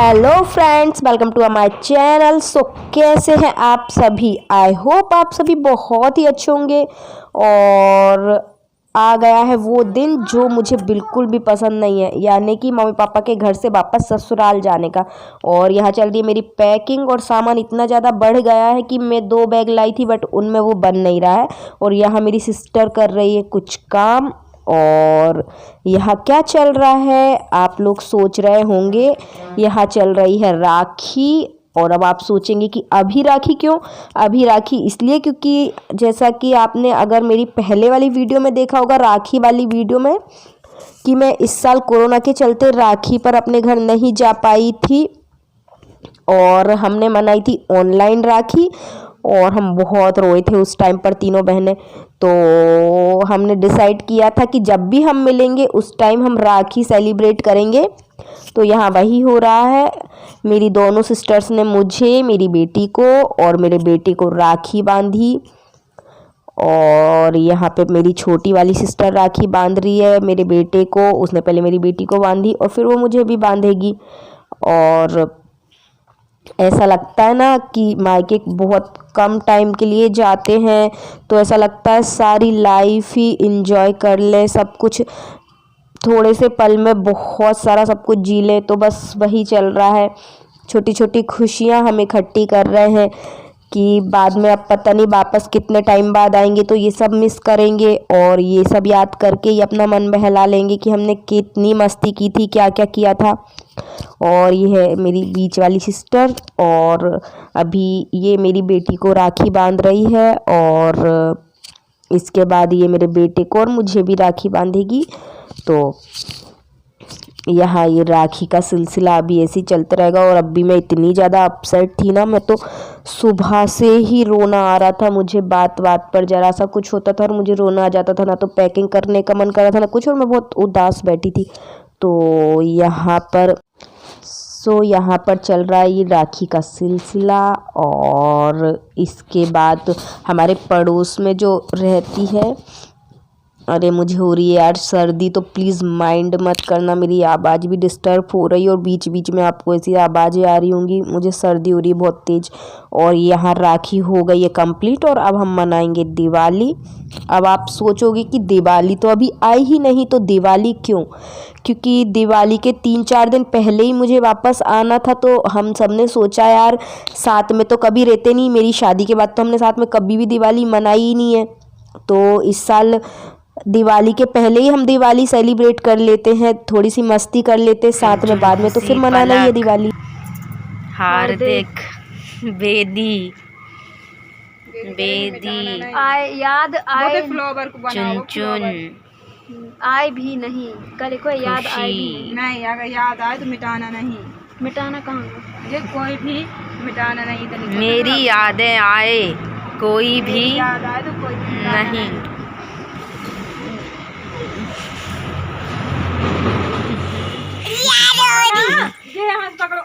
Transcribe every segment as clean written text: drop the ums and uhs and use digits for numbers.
Hello friends, welcome to my channel. कैसे हैं आप सभी? आई होप आप सभी बहुत ही अच्छे होंगे। और आ गया है वो दिन जो मुझे बिल्कुल भी पसंद नहीं है, यानी कि मम्मी पापा के घर से वापस ससुराल जाने का। और यहाँ चल रही है मेरी पैकिंग, और सामान इतना ज़्यादा बढ़ गया है कि मैं 2 बैग लाई थी बट उनमें वो बन नहीं रहा है। और यहाँ मेरी सिस्टर कर रही है कुछ काम। और यहाँ क्या चल रहा है आप लोग सोच रहे होंगे, यहाँ चल रही है राखी। और अब आप सोचेंगे कि अभी राखी क्यों? अभी राखी इसलिए क्योंकि जैसा कि आपने अगर मेरी पहले वाली वीडियो में देखा होगा, राखी वाली वीडियो में, कि मैं इस साल कोरोना के चलते राखी पर अपने घर नहीं जा पाई थी और हमने मनाई थी ऑनलाइन राखी। और हम बहुत रोए थे उस टाइम पर तीनों बहनें। तो हमने डिसाइड किया था कि जब भी हम मिलेंगे उस टाइम हम राखी सेलिब्रेट करेंगे। तो यहाँ वही हो रहा है। मेरी दोनों सिस्टर्स ने मुझे, मेरी बेटी को और मेरे बेटे को राखी बांधी। और यहाँ पे मेरी छोटी वाली सिस्टर राखी बांध रही है मेरे बेटे को। उसने पहले मेरी बेटी को बांधी और फिर वो मुझे भी बांधेगी। और ऐसा लगता है ना कि मायके बहुत कम टाइम के लिए जाते हैं, तो ऐसा लगता है सारी लाइफ ही इंजॉय कर ले, सब कुछ थोड़े से पल में बहुत सारा सब कुछ जी ले। तो बस वही चल रहा है, छोटी छोटी खुशियाँ हम इकट्ठी कर रहे हैं कि बाद में अब पता नहीं वापस कितने टाइम बाद आएंगे तो ये सब मिस करेंगे। और ये सब याद करके ही अपना मन बहला लेंगे कि हमने कितनी मस्ती की थी, क्या क्या किया था। और ये है मेरी बीच वाली सिस्टर, और अभी ये मेरी बेटी को राखी बांध रही है। और इसके बाद ये मेरे बेटे को और मुझे भी राखी बांधेगी। तो यहाँ ये राखी का सिलसिला अभी ऐसे ही चलता रहेगा। और अब भी मैं इतनी ज़्यादा अपसेट थी ना, मैं तो सुबह से ही रोना आ रहा था मुझे। बात बात पर ज़रा सा कुछ होता था और मुझे रोना आ जाता था, ना तो पैकिंग करने का मन कर रहा था ना कुछ, और मैं बहुत उदास बैठी थी। तो यहाँ पर चल रहा है ये राखी का सिलसिला। और इसके बाद हमारे पड़ोस में जो रहती है, अरे मुझे हो रही है यार सर्दी, तो प्लीज़ माइंड मत करना, मेरी आवाज़ भी डिस्टर्ब हो रही है और बीच बीच में आपको ऐसी आवाज़ें आ रही होंगी। मुझे सर्दी हो रही है बहुत तेज़। और यहाँ राखी हो गई है कंप्लीट और अब हम मनाएंगे दिवाली। अब आप सोचोगे कि दिवाली तो अभी आई ही नहीं, तो दिवाली क्यों? क्योंकि दिवाली के 3-4 दिन पहले ही मुझे वापस आना था। तो हम सब ने सोचा यार साथ में तो कभी रहते नहीं, मेरी शादी के बाद तो हमने साथ में कभी भी दिवाली मनाई ही नहीं है। तो इस साल दिवाली के पहले ही हम दिवाली सेलिब्रेट कर लेते हैं, थोड़ी सी मस्ती कर लेते हैं साथ में, बाद में तो फिर मनाना ही है दिवाली। हार्दिक बेदी आए याद आए चुन चुन आए भी नहीं, कल को याद आए भी खुशी। नहीं, अगर याद आए तो मिटाना नहीं। मिटाना कहाँ? ये कोई भी मिटाना नहीं तो नहीं। मेरी यादें आए कोई भी याद आए तो कोई भी मिटाना नहीं। ये हाथ पकड़ो।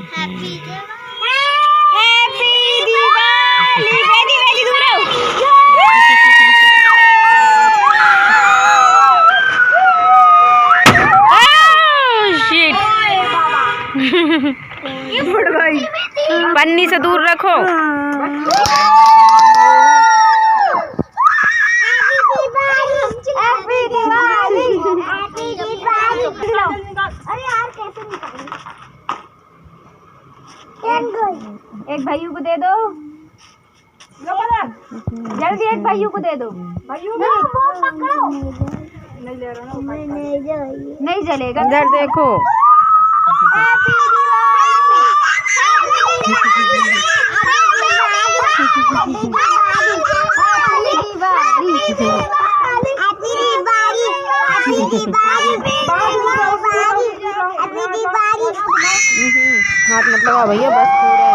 हैप्पी दिवाली। बेदी दूर पन्नी से दूर रखो। एक भाइयों को दे दो, जल्दी एक भाइयों को दे दो। नहीं जलेगा। इधर देखो। हाथ मत लगाओ भैया, बस पूरा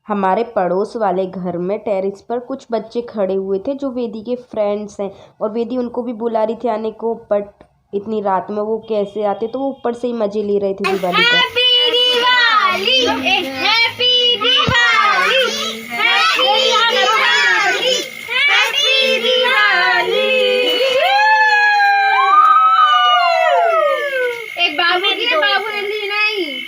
हमारे पड़ोस वाले घर में टेरेस पर कुछ बच्चे खड़े हुए थे जो वेदी के फ्रेंड्स हैं, और वेदी उनको भी बुला रही थी आने को, बट इतनी रात में वो कैसे आते, तो वो ऊपर से ही मजे ले रहे थे दिवाली का। एक बाबू की तो बाबू ने ली नहीं।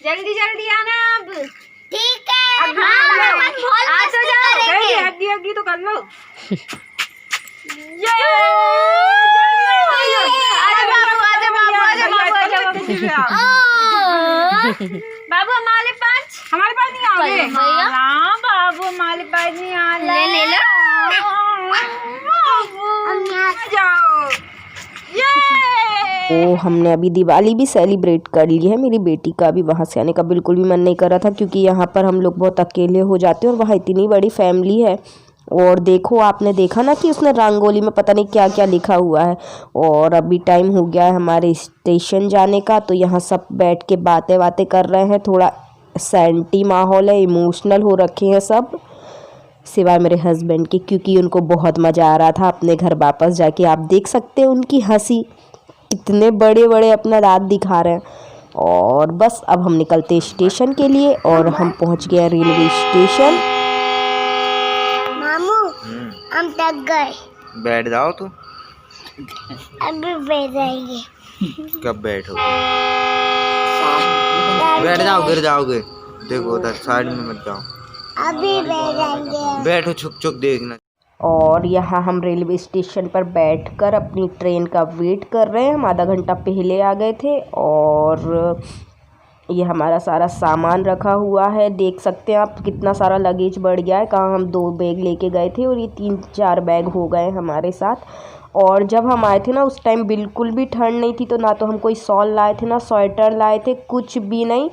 जल्दी जल्दी आना अब। ठीक है। अब आ तो जाओ। अग्गी तो कर लो। बाबू हमारे पास नहीं आओगे। हाँ बाबू हमारे पास नहीं आ रहे। ले लो। जाओ। तो हमने अभी दिवाली भी सेलिब्रेट कर ली है। मेरी बेटी का अभी वहाँ से आने का बिल्कुल भी मन नहीं कर रहा था, क्योंकि यहाँ पर हम लोग बहुत अकेले हो जाते हैं और वहाँ इतनी बड़ी फैमिली है। और देखो, आपने देखा ना कि उसने रंगोली में पता नहीं क्या क्या लिखा हुआ है। और अभी टाइम हो गया है हमारे स्टेशन जाने का, तो यहाँ सब बैठ के बातें बातें कर रहे हैं। थोड़ा सैंटी माहौल है, इमोशनल हो रखे हैं सब, सिवाय मेरे हस्बैंड के, क्योंकि उनको बहुत मज़ा आ रहा था अपने घर वापस जाके। आप देख सकते हैं उनकी हंसी, कितने बड़े बड़े अपना दांत दिखा रहे हैं। और बस अब हम निकलते स्टेशन के लिए, और हम पहुंच गए रेलवे स्टेशन। मामू हम थक गए। बैठ जाओ तो। अभी बैठ जाएंगे। कब बैठोगे? बैठ जाओ, गिर जाओगे। देखो उधर साइड में मत जाओ। अभी बैठ जाएंगे। बैठो, छुक छुक देखना। और यहाँ हम रेलवे स्टेशन पर बैठकर अपनी ट्रेन का वेट कर रहे हैं। हम आधा घंटा पहले आ गए थे, और ये हमारा सारा सामान रखा हुआ है। देख सकते हैं आप कितना सारा लगेज बढ़ गया है। कहाँ हम 2 बैग लेके गए थे और ये 3-4 बैग हो गए हमारे साथ। और जब हम आए थे ना, उस टाइम बिल्कुल भी ठंड नहीं थी, तो ना तो हम कोई शॉल लाए थे ना स्वेटर लाए थे, कुछ भी नहीं,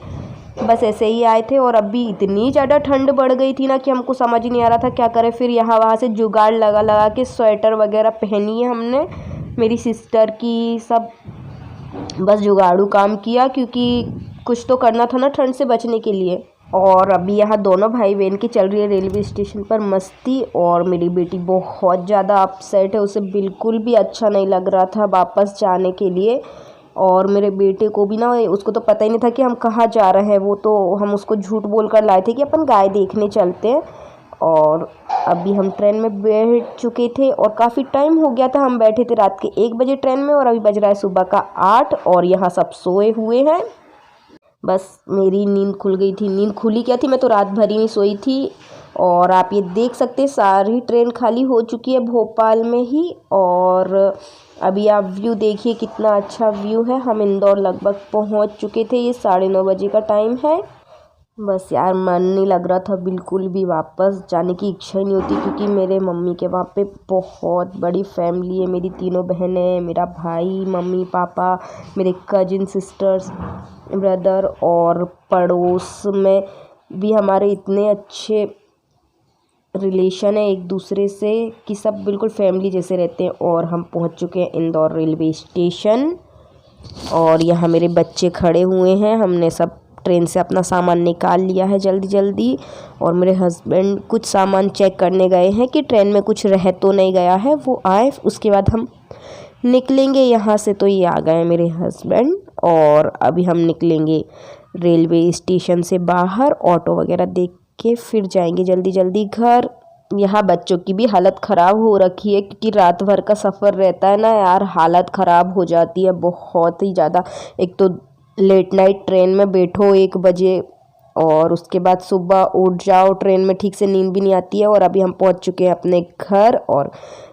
बस ऐसे ही आए थे। और अभी इतनी ज़्यादा ठंड बढ़ गई थी ना कि हमको समझ ही नहीं आ रहा था क्या करें। फिर यहाँ वहाँ से जुगाड़ लगा लगा के स्वेटर वगैरह पहनी है हमने, मेरी सिस्टर की, सब बस जुगाड़ू काम किया, क्योंकि कुछ तो करना था ना ठंड से बचने के लिए। और अभी यहाँ दोनों भाई बहन की चल रही है रेलवे स्टेशन पर मस्ती। और मेरी बेटी बहुत ज़्यादा अपसेट है, उसे बिल्कुल भी अच्छा नहीं लग रहा था वापस जाने के लिए। और मेरे बेटे को भी ना, उसको तो पता ही नहीं था कि हम कहाँ जा रहे हैं। वो तो हम उसको झूठ बोल कर लाए थे कि अपन गाय देखने चलते हैं। और अभी हम ट्रेन में बैठ चुके थे और काफ़ी टाइम हो गया था। हम बैठे थे रात के 1 बजे ट्रेन में, और अभी बज रहा है सुबह का 8, और यहाँ सब सोए हुए हैं। बस मेरी नींद खुल गई थी। नींद खुली क्या थी, मैं तो रात भर ही में सोई थी। और आप ये देख सकते हैं सारी ट्रेन खाली हो चुकी है भोपाल में ही। और अभी आप व्यू देखिए, कितना अच्छा व्यू है। हम इंदौर लगभग पहुंच चुके थे। ये 9:30 बजे का टाइम है। बस यार, मन नहीं लग रहा था बिल्कुल भी, वापस जाने की इच्छा ही नहीं होती, क्योंकि मेरे मम्मी के वहाँ पे बहुत बड़ी फैमिली है। मेरी 3 बहनें, मेरा भाई, मम्मी पापा, मेरे कजिन सिस्टर्स, ब्रदर, और पड़ोस में भी हमारे इतने अच्छे रिलेशन है एक दूसरे से कि सब बिल्कुल फैमिली जैसे रहते हैं। और हम पहुंच चुके हैं इंदौर रेलवे स्टेशन, और यहाँ मेरे बच्चे खड़े हुए हैं। हमने सब ट्रेन से अपना सामान निकाल लिया है जल्दी जल्दी। और मेरे हस्बैंड कुछ सामान चेक करने गए हैं कि ट्रेन में कुछ रह तो नहीं गया है। वो आए, उसके बाद हम निकलेंगे यहाँ से। तो ये आ गए मेरे हस्बैंड, और अभी हम निकलेंगे रेलवे स्टेशन से बाहर। ऑटो वगैरह देख के फिर जाएंगे जल्दी जल्दी घर। यहाँ बच्चों की भी हालत ख़राब हो रखी है, क्योंकि रात भर का सफ़र रहता है ना यार, हालत ख़राब हो जाती है बहुत ही ज़्यादा। एक तो लेट नाइट ट्रेन में बैठो 1 बजे, और उसके बाद सुबह उठ जाओ, ट्रेन में ठीक से नींद भी नहीं आती है। और अभी हम पहुंच चुके हैं अपने घर, और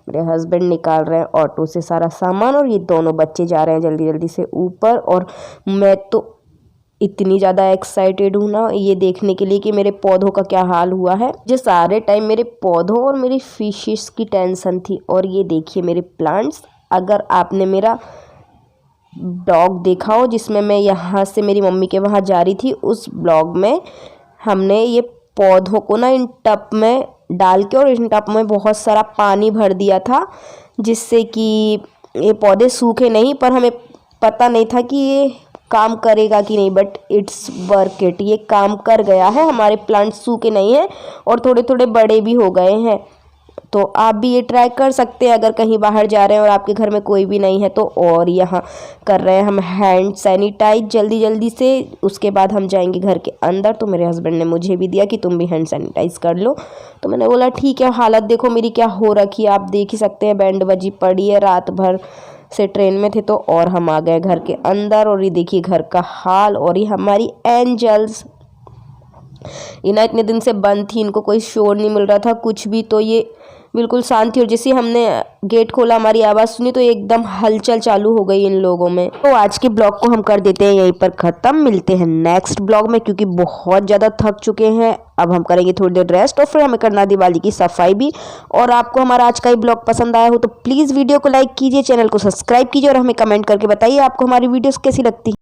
मेरे हस्बैंड निकाल रहे हैं ऑटो से सारा सामान, और ये दोनों बच्चे जा रहे हैं जल्दी जल्दी से ऊपर। और मैं तो इतनी ज़्यादा एक्साइटेड हूँ ना ये देखने के लिए कि मेरे पौधों का क्या हाल हुआ है। जो सारे टाइम मेरे पौधों और मेरी फिशेस की टेंशन थी। और ये देखिए मेरे प्लांट्स। अगर आपने मेरा ब्लॉग देखा हो जिसमें मैं यहाँ से मेरी मम्मी के वहाँ जा रही थी, उस ब्लॉग में हमने ये पौधों को ना इन टब में डाल के और इन टब में बहुत सारा पानी भर दिया था, जिससे कि ये पौधे सूखे नहीं। पर हमें पता नहीं था कि ये काम करेगा कि नहीं, बट इट्स वर्क इट, ये काम कर गया है। हमारे प्लांट्स सूखे नहीं हैं और थोड़े थोड़े बड़े भी हो गए हैं। तो आप भी ये ट्राई कर सकते हैं अगर कहीं बाहर जा रहे हैं और आपके घर में कोई भी नहीं है तो। और यहाँ कर रहे हैं हम हैंड सैनिटाइज जल्दी जल्दी से, उसके बाद हम जाएंगे घर के अंदर। तो मेरे हस्बैंड ने मुझे भी दिया कि तुम भी हैंड सैनिटाइज कर लो, तो मैंने बोला ठीक है। हालत देखो मेरी क्या हो रखी है, आप देख ही सकते हैं, बैंड बजी पड़ी है, रात भर से ट्रेन में थे तो। और हम आ गए घर के अंदर और ये देखिए घर का हाल। और ये हमारी एंजल्स, ये ना इतने दिन से बंद थी, इनको कोई शोर नहीं मिल रहा था कुछ भी, तो ये बिल्कुल शांत थी। और जैसे हमने गेट खोला, हमारी आवाज़ सुनी तो एकदम हलचल चालू हो गई इन लोगों में। तो आज के ब्लॉग को हम कर देते हैं यहीं पर ख़त्म। मिलते हैं नेक्स्ट ब्लॉग में, क्योंकि बहुत ज़्यादा थक चुके हैं। अब हम करेंगे थोड़ी देर रेस्ट और फिर हमें करना दिवाली की सफाई भी। और आपको हमारा आज का ये ब्लॉग पसंद आया हो तो प्लीज़ वीडियो को लाइक कीजिए, चैनल को सब्सक्राइब कीजिए और हमें कमेंट करके बताइए आपको हमारी वीडियोस कैसी लगती है।